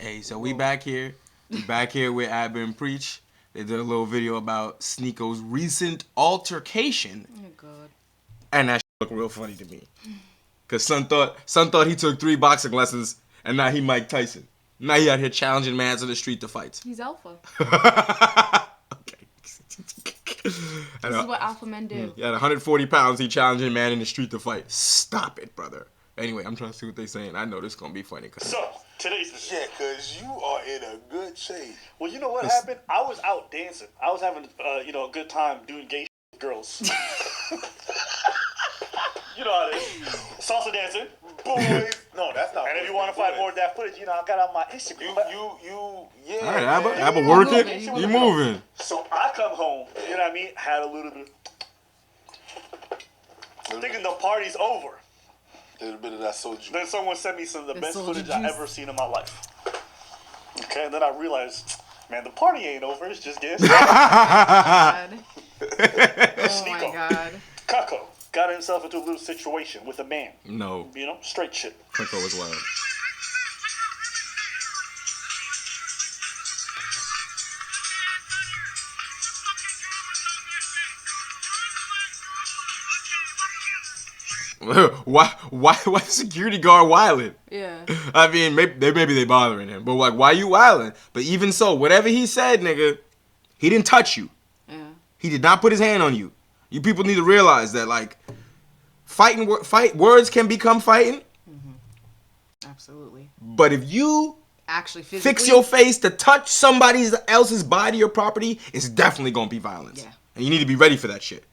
Hey, so we back here. We back here with Abba and Preach. They did a little video about Sneako's recent altercation. Oh God. And that looked real funny to me. Cause son thought he took 3 boxing lessons and now he Mike Tyson. Now he out here challenging mans on the street to fights. He's alpha. Okay. This is what alpha men do. He had 140 pounds, he challenging a man in the street to fight. Stop it, brother. Anyway, I'm trying to see what they're saying. I know this is gonna be funny. So, today's Yeah, because you are in a good shape. well, you know what happened? I was out dancing. I was having, a good time doing gay with girls. You know how it is. Salsa dancing. Boys. No, that's not. And if you want to find more of that footage, I got on my Instagram. Yeah. All right, Abba work it. You moving. So I come home, you know what I mean? Had a little bit. Thinking the party's over. A little bit of that soju. Then someone sent me some of the The best soju footage I've juice. ever seen in my life. Okay, and then I realized, man, the party ain't over. It's just getting started. God. Oh my Sneako. God. Kako got himself into a little situation with a man. No, Straight shit. Coco was wild. Why the security guard wilding? Yeah. I mean, maybe they bothering him, but like, why you wilding? But even so, whatever he said, nigga, he didn't touch you. Yeah. He did not put his hand on you. You people need to realize that, like, words can become fighting, Absolutely. but if you Actually, physically. fix your face to touch somebody else's body or property, it's definitely gonna be violence. Yeah. And you need to be ready for that shit.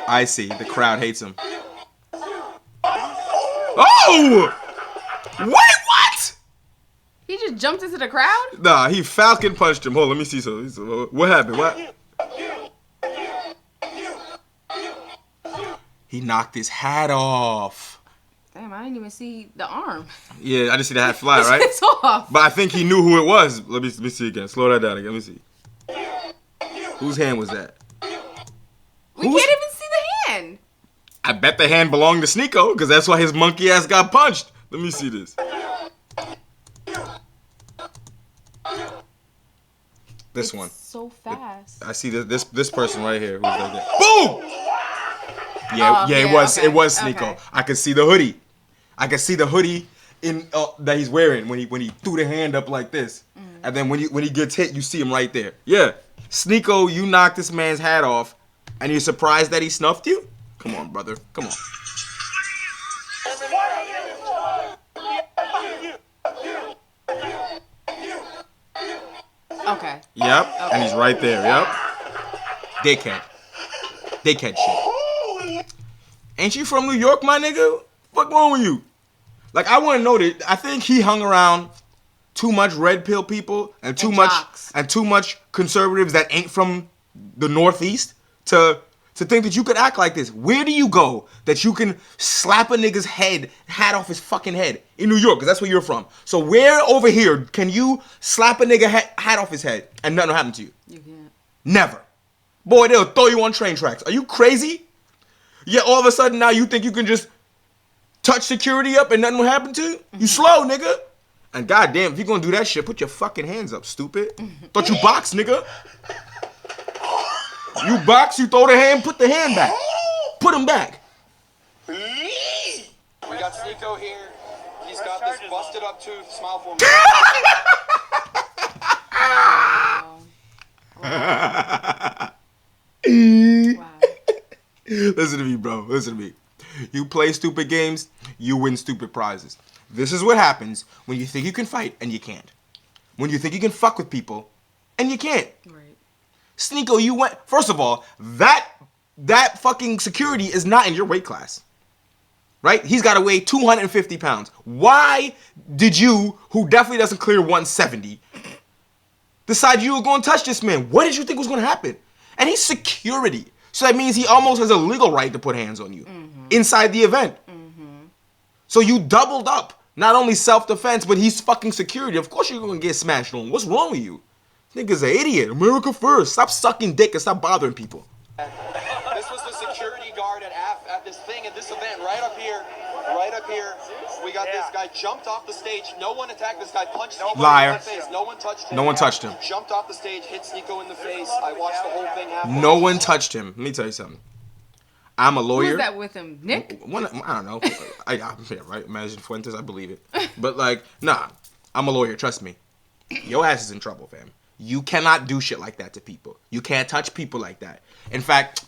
I see. The crowd hates him. Oh! Wait, what? He just jumped into the crowd? Nah, he falcon punched him. Hold on, let me see something. What happened? What? He knocked his hat off. Damn, I didn't even see the arm. Yeah, I just see the hat fly, right? It's off. But I think he knew who it was. Let me see again. Slow that down again. Let me see. Whose hand was that? We can't even see the hand. I bet the hand belonged to Sneako, because that's why his monkey ass got punched. Let me see this. This one. So fast. I see this person right here who's like that. Boom! Yeah, Oh, yeah, yeah, it was okay, Sneako. okay. I could see the hoodie. I could see the hoodie in that he's wearing when he threw the hand up like this. And then when he gets hit, you see him right there. Yeah. Sneako, you knocked this man's hat off, and you're surprised that he snuffed you? Come on, brother. Come on. Okay. Yep. And he's right there. Yep. Dickhead. Dickhead shit. Ain't you from New York, my nigga? Fuck wrong with you? Like, I want to know that. I think he hung around too much red pill people and too much conservatives that ain't from the Northeast to think that you could act like this. Where do you go that you can slap a nigga's hat off his fucking head in New York? Because that's where you're from. So where over here can you slap a nigga hat off his head and nothing will happen to you? You can't. Never. Boy, they'll throw you on train tracks. Are you crazy? Yeah, all of a sudden now you think you can just touch security up and nothing will happen to you? You slow, nigga. And goddamn, if you're gonna do that shit, put your fucking hands up, stupid. Thought you box, nigga. You box, you throw the hand, put the hand back. Put him back. We got Sneako here. He's got this busted up tooth. Smile for me. Wow. Listen to me, bro. Listen to me. You play stupid games, you win stupid prizes. This is what happens when you think you can fight and you can't. When you think you can fuck with people and you can't. Right. Sneako, you went. First of all, that fucking security is not in your weight class. Right? He's got to weigh 250 pounds. Why did you, who definitely doesn't clear 170, decide you were going to touch this man? What did you think was going to happen? And he's security. So that means he almost has a legal right to put hands on you inside the event. So you doubled up. Not only self-defense, but he's fucking security. Of course you're going to get smashed on. What's wrong with you? Nigga's an idiot. America first. Stop sucking dick and stop bothering people. This was the security guard at have this thing at this event right up here. We got this guy jumped off the stage. No one attacked this guy. Punched Sneako Liar. in the face. No one touched him. No one touched him. He jumped off the stage, hit Sneako in the face. I watched the whole thing happen. No one touched him. Let me tell you something. I'm a lawyer. Who's that with him? Nick? I don't know. Yeah, right. Imagine Fuentes. I believe it. But like, nah. I'm a lawyer. Trust me. Your ass is in trouble, fam. You cannot do shit like that to people. You can't touch people like that. In fact,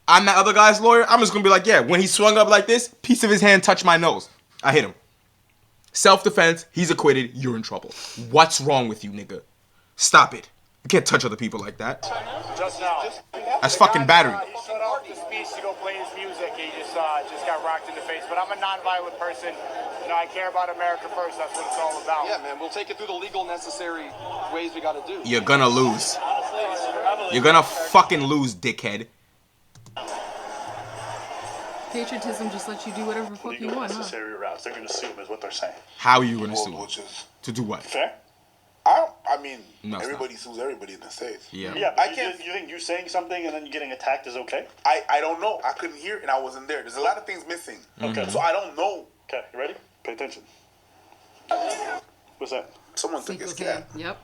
I'm that other guy's lawyer. I'm just gonna be like, yeah. When he swung up like this, piece of his hand touched my nose. I hit him. Self-defense. He's acquitted. You're in trouble. What's wrong with you, nigga? Stop it. You can't touch other people like that. Just now. That's fucking battery. He shut off the speech to go play his music. He just got rocked in the face. But I'm a non-violent person. You know, I care about America first. That's what it's all about. Yeah, man. We'll take it through the legal necessary ways we gotta do. You're gonna lose. You're gonna fucking lose, dickhead. Patriotism just lets you do whatever the fuck you Legal want, huh? necessary routes. They're going to sue him, is what they're saying. How are you gonna sue? Which is To do what? Fair? I mean, No, it's everybody sues everybody in the States. Yeah. Yeah, I but can't- you think you saying something and then you getting attacked is okay? I don't know. I couldn't hear and I wasn't there. There's a lot of things missing. Okay. So I don't know. Okay, you ready? Pay attention. What's that? Someone took his Sneako's cat. hand. Yep.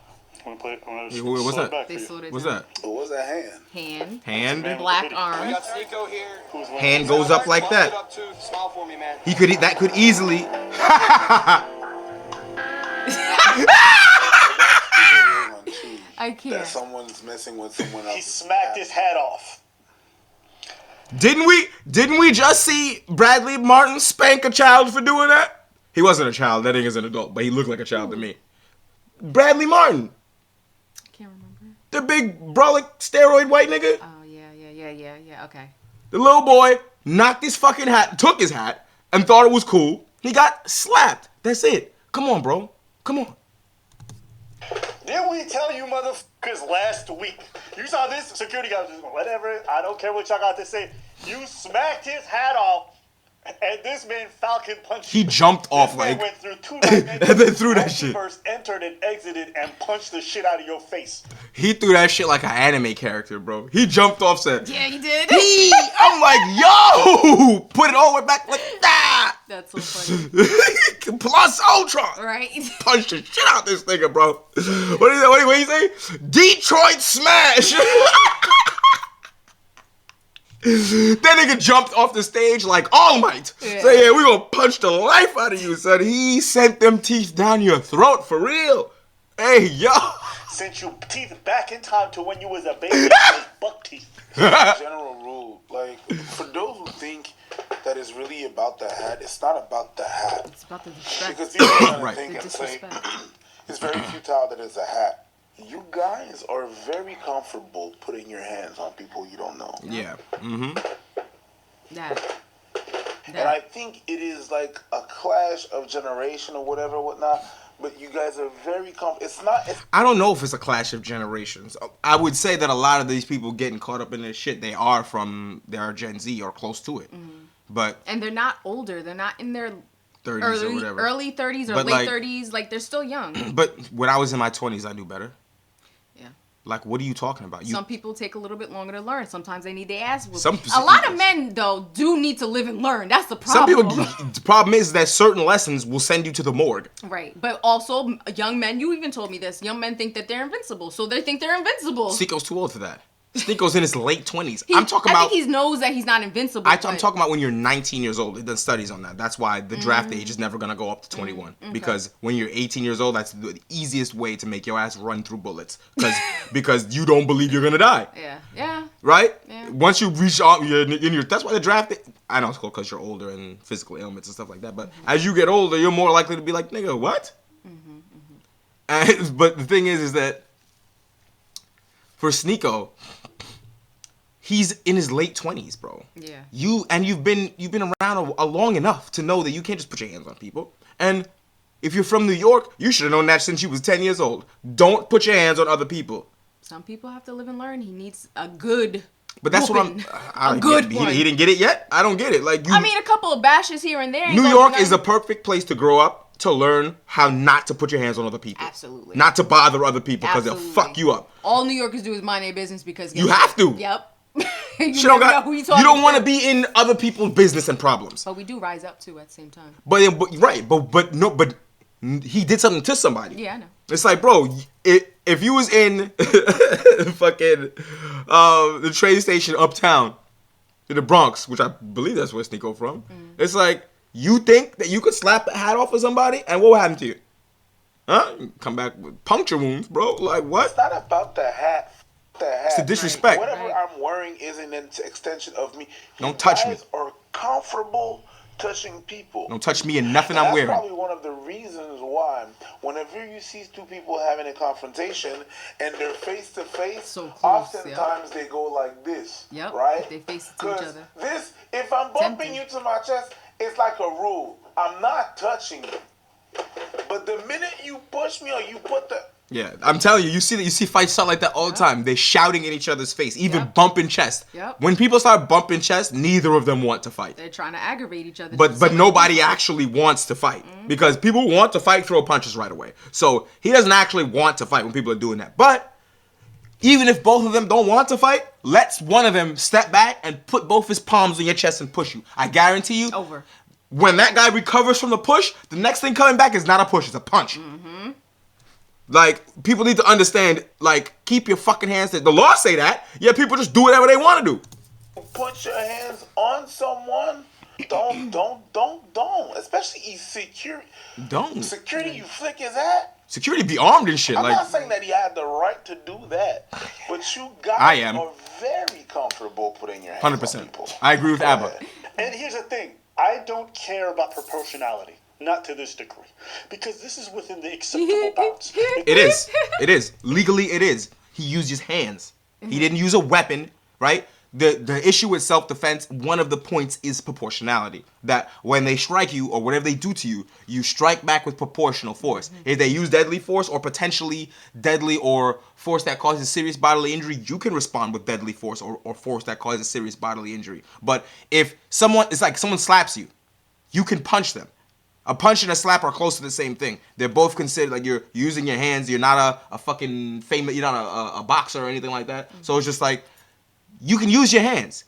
I'm going to play it. Yeah, what's that? Back They for you. slowed it What's down. that? What was that hand? Hand. Hand? Man. Black We arm. got Sneako here. Who's winning? Hand goes up like Busted that. up too. Smile for me, man. That could easily. I That can't. someone's messing with someone else. He smacked his head off. Didn't we just see Bradley Martin spank a child for doing that? He wasn't a child. That nigga's an adult, but he looked like a child to me. Bradley Martin, I can't remember. the big brolic steroid white nigga. Oh, yeah. Okay. The little boy knocked his fucking hat, took his hat, and thought it was cool. He got slapped. That's it. Come on, bro. Come on. Didn't we tell you motherfuckers last week? You saw this security guy was just going, whatever, I don't care what y'all got to say. You smacked his hat off, and this man Falcon punched He you. jumped off This man like, went through 2 dimensions, and then threw that shit. multiverse, entered and exited, and punched the shit out of your face. He threw that shit like an anime character, bro. He jumped off set. Yeah, you did. I'm like, yo, put it all the way back like that. That's so funny. Plus Ultra. Right? Punch the shit out this nigga, bro. What do you say? Detroit Smash. That nigga jumped off the stage like All Might. Yeah. So yeah, we gonna punch the life out of you, son. He sent them teeth down your throat for real. Hey, yo. Sent your teeth back in time to when you was a baby. With buck teeth. General rule, like, for those who think that it's really about the hat, it's not about the hat. It's about the disrespect. Because people kind of Right. think The and say, disrespect. it's very futile that it's a hat. You guys are very comfortable putting your hands on people you don't know. Yeah. Mm-hmm. That. And I think it is like a clash of generation or whatever, whatnot. But you guys are very It's not. I don't know if it's a clash of generations. I would say that a lot of these people getting caught up in this shit, they are Gen Z or close to it. But And they're not older. They're not in their 30s or whatever. early 30s or But, late like- 30s. Like, they're still young. But when I was in my 20s, I knew better. Yeah. Like, what are you talking about? Some people take a little bit longer to learn. Sometimes they need their ass whooped. Some- A lot of men, though, do need to live and learn. That's the Some problem. people. The problem is that certain lessons will send you to the morgue. Right. But also, young men, you even told me this, young men think that they're invincible. So they think they're invincible. Sneako's too old for that. Sneako's in his late 20s. He- I'm talking I about. think he knows that he's not invincible. I'm but- talking about when you're 19 years old. It does studies on that. That's why the draft age is never gonna go up to 21. Because when you're 18 years old, that's the easiest way to make your ass run through bullets. Because you don't believe you're gonna die, Yeah. Yeah. right? Yeah. Once you reach out, you're in your. That's why the draft. I know it's called because you're older and physical ailments and stuff like that. But as you get older, you're more likely to be like, nigga, what? But the thing is that for Sneako, he's in his late 20s, bro. Yeah. You've been around a long enough to know that you can't just put your hands on people. And if you're from New York, you should have known that since you was 10 years old. Don't put your hands on other people. Some people have to live and learn. He needs a good. But that's whooping. what I'm. A good one. He didn't get it yet. I don't get it. Like you. I mean, a couple of bashes here and there. ain't New gonna York do is a nothing. perfect place to grow up to learn how not to put your hands on other people. Absolutely. Not to bother other people because they'll Absolutely. fuck you up. All New Yorkers do is mind their business because You have to. Yep. You Shit don't never know got, who you talking don't want to to. be in other people's business and problems. But we do rise up too at the same time. But he did something to somebody. Yeah, I know. It's like, bro, if you was in fucking the train station uptown in the Bronx, which I believe that's where Sneako from, it's like, you think that you could slap a hat off of somebody, and what would happen to you? Huh? You come back with puncture wounds, bro. Like, what? It's not about the hat. It's the disrespect. Whatever I'm wearing is an extension of me. Don't touch me. You guys are comfortable touching people. Don't touch me in nothing And I'm wearing. That's probably one of the reasons why, whenever you see two people having a confrontation and they're face to face, So close, oftentimes they go like this. Yep, Right? they face it to each 'Cause other. this, if I'm bumping Tempting. you to my chest, it's like a rule. I'm not touching you. But the minute you push me or you put the Yeah, I'm telling you, you see fights start like that all the time. They're shouting in each other's face, even Yep. bumping chest. Yep. When people start bumping chest, neither of them want to fight. They're trying to aggravate each other. But nobody actually wants to fight because people want to fight, throw punches right away. So he doesn't actually want to fight when people are doing that. But even if both of them don't want to fight, let one of them step back and put both his palms on your chest and push you. I guarantee you, Over. when that guy recovers from the push, the next thing coming back is not a push, it's a punch. Like, people need to understand, like, keep your fucking hands there. The law say that. Yeah, people just do whatever they want to do. put your hands on someone, don't. Especially security. Don't. Security, you flick his hat. Security be armed and shit. I'm Like, not saying that he had the right to do that, but you guys I am. are very comfortable putting your hands on 100%. people. I agree with Abba. And here's the thing. I don't care about proportionality. Not to this degree. Because this is within the acceptable bounds. It is. It is. Legally, it is. He used his hands. He didn't use a weapon, right? The issue with self-defense, one of the points is proportionality. That when they strike you or whatever they do to you, you strike back with proportional force. If they use deadly force or potentially deadly or force that causes serious bodily injury, you can respond with deadly force or force that causes serious bodily injury. But if someone, it's like someone slaps you, you can punch them. A punch and a slap are close to the same thing. They're both considered, like, you're using your hands. You're not a fucking famous, you're not a boxer or anything like that. So it's just like, you can use your hands.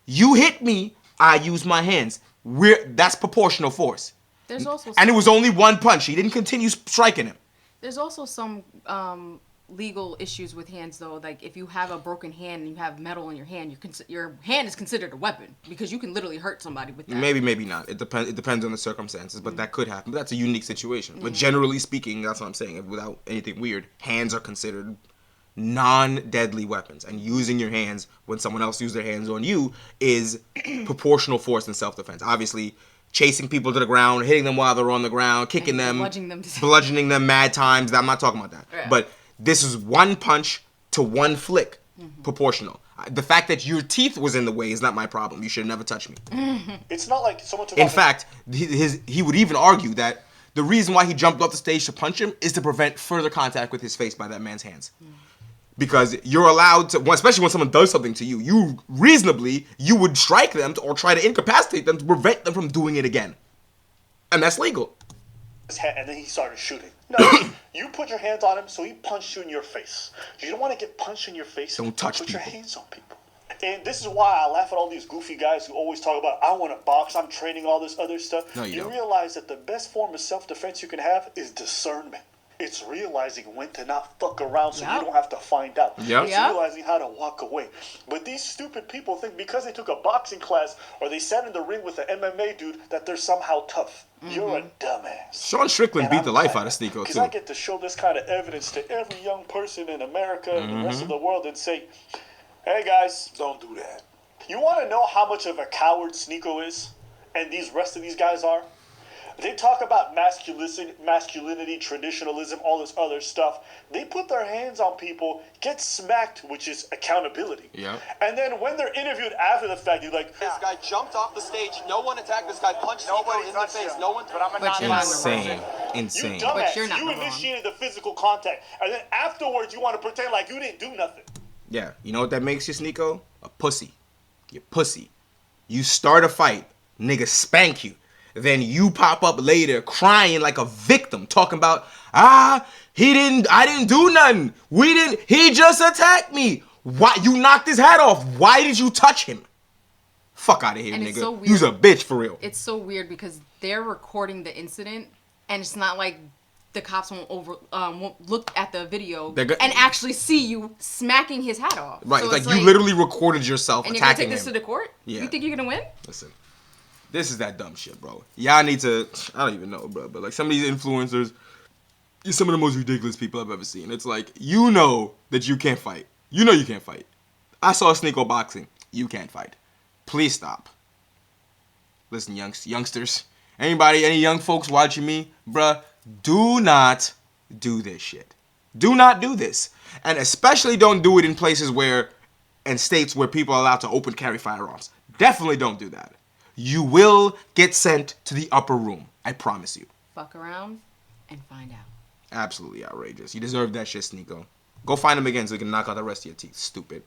You hit me, I use my hands. That's proportional force. There's also And it was only one punch. He didn't continue striking him. There's also some legal issues with hands, though. Like, if you have a broken hand and you have metal in your hand, your hand is considered a weapon because you can literally hurt somebody with that. Maybe not. It depends on the circumstances, but that could happen. But that's a unique situation. But generally speaking, that's what I'm saying. Without anything weird, hands are considered non-deadly weapons, and using your hands when someone else uses their hands on you is proportional force in self-defense. Obviously, chasing people to the ground, hitting them while they're on the ground, kicking them, bludgeoning them mad times. I'm not talking about that. Yeah. But this is one punch to one flick, proportional. The fact that your teeth was in the way is not my problem. You should never touch me. It's not like someone took In fact, he would even argue that the reason why he jumped off the stage to punch him is to prevent further contact with his face by that man's hands. Because you're allowed to, especially when someone does something to you, you would strike them or try to incapacitate them to prevent them from doing it again. And that's legal. his hand, and then he started shooting. No, you put your hands on him, so he punched you in your face. You don't want to get punched in your face. Don't touch Put people. your hands on people. And this is why I laugh at all these goofy guys who always talk about, I want to box, I'm training, all this other stuff. No, you don't. Realize that the best form of self-defense you can have is discernment. It's realizing when to not fuck around so Yep. you don't have to find out. Yep. It's Yep. realizing how to walk away. But these stupid people think because they took a boxing class or they sat in the ring with an MMA dude that they're somehow tough. You're a dumbass. Shawn Strickland And beat I'm the life glad, out of Sneako, Because too. I get to show this kind of evidence to every young person in America and the rest of the world and say, hey guys, Don't do that. you want to know how much of a coward Sneako is? And these rest of these guys are? They talk about masculinity, traditionalism, all this other stuff. They put their hands on people, get smacked, which is accountability. Yeah. And then when they're interviewed after the fact, you're like, This guy jumped off the stage. No one attacked this guy. Punched Sneako in the face. No one. but I'm a But you're not Insane. You Insane. dumbass. But you're not You wrong. initiated the physical contact. And then afterwards, you want to pretend like you didn't do nothing. Yeah, you know what that makes you, Sneako? A pussy. You're pussy. You start a fight, nigga spank you. Then you pop up later crying like a victim, talking about, I didn't do nothing. He just attacked me. Why you knocked his hat off? Why did you touch him? Fuck out of here, And nigga. it's so weird. You's a bitch for real. It's so weird because they're recording the incident, and it's not like the cops won't look at the video and actually see you smacking his hat off. Right, So like you literally recorded yourself and you're gonna attacking take this him. to the court? Yeah. You think you're gonna win? Listen, this is that dumb shit, bro. Y'all need to. I don't even know, bro. But like some of these influencers, you're some of the most ridiculous people I've ever seen. It's like you know that you can't fight. You know you can't fight. I saw Sneako boxing. You can't fight. Please stop. Listen, youngsters, anybody, any young folks watching me, bruh, do not do this shit. Do not do this. And especially don't do it in places in states where people are allowed to open carry firearms. Definitely don't do that. You will get sent to the upper room. I promise you. Fuck around and find out. Absolutely outrageous. You deserve that shit, Sneako. Go find him again so you can knock out the rest of your teeth. Stupid.